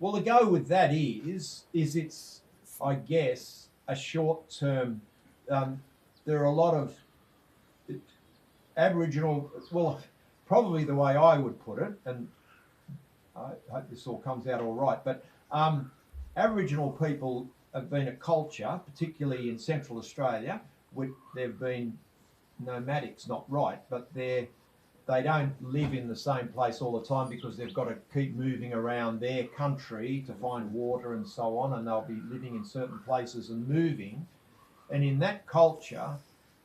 Well, the go with that is it's, I guess, a short term. There are a lot of Aboriginal, well, probably the way I would put it, and I hope this all comes out all right, but Aboriginal people have been a culture, particularly in Central Australia, they've been nomadics, not right, but they don't live in the same place all the time because they've got to keep moving around their country to find water and so on, and they'll be living in certain places and moving. And in that culture,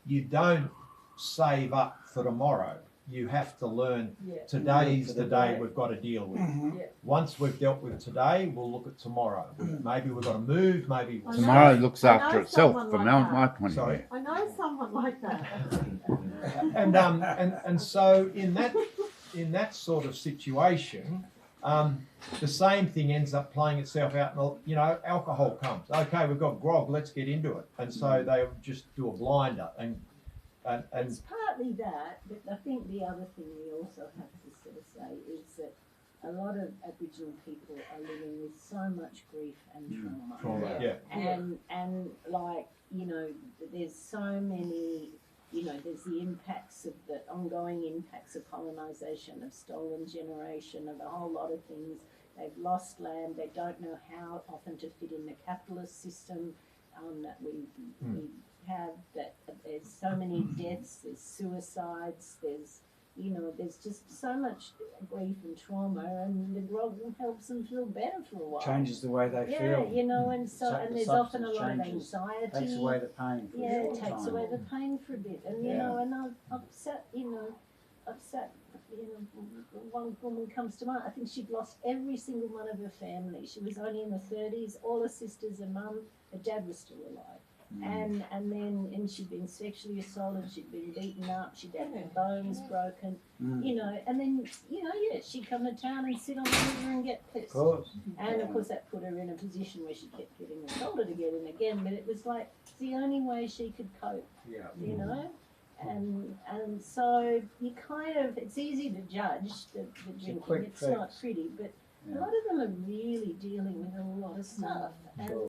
you don't save up for tomorrow. You have to learn today's the day we've got to deal with. Once we've dealt with today, we'll look at tomorrow. Maybe we've got to move, maybe we'll Tomorrow stay. looks after itself from my point of Sorry? view. I know someone like that. And so in that sort of situation, the same thing ends up playing itself out. You know, alcohol comes. Okay, we've got grog. Let's get into it. And so they just do a blinder. And it's partly that, but I think the other thing we also have to sort of say is that a lot of Aboriginal people are living with so much grief and trauma. And like, you know, there's so many, you know, there's the impacts of the ongoing impacts of colonisation, of stolen generation, of a whole lot of things. They've lost land, they don't know how often to fit in the capitalist system that we have, that there's so many deaths, there's suicides, there's, you know, there's just so much grief and trauma, and the grog helps them feel better for a while. Changes the way they feel. Yeah, you know, and so and there's often a lot of anxiety. Takes away the pain. For it takes away the pain for a bit, and you know, and I've upset, you know, one woman comes to mind. I think she'd lost every single one of her family. She was only in her 30s. All her sisters and mum, her dad was still alive. And then she'd been sexually assaulted, she'd been beaten up, she'd had her bones broken, you know, and then, you know, she'd come to town and sit on the river and get pissed. Of course. And of course that put her in a position where she kept getting assaulted again and again, but it was like the only way she could cope, you know? And so you kind of, it's easy to judge the drinking, it's not pretty, but a lot of them are really dealing with a lot of stuff. And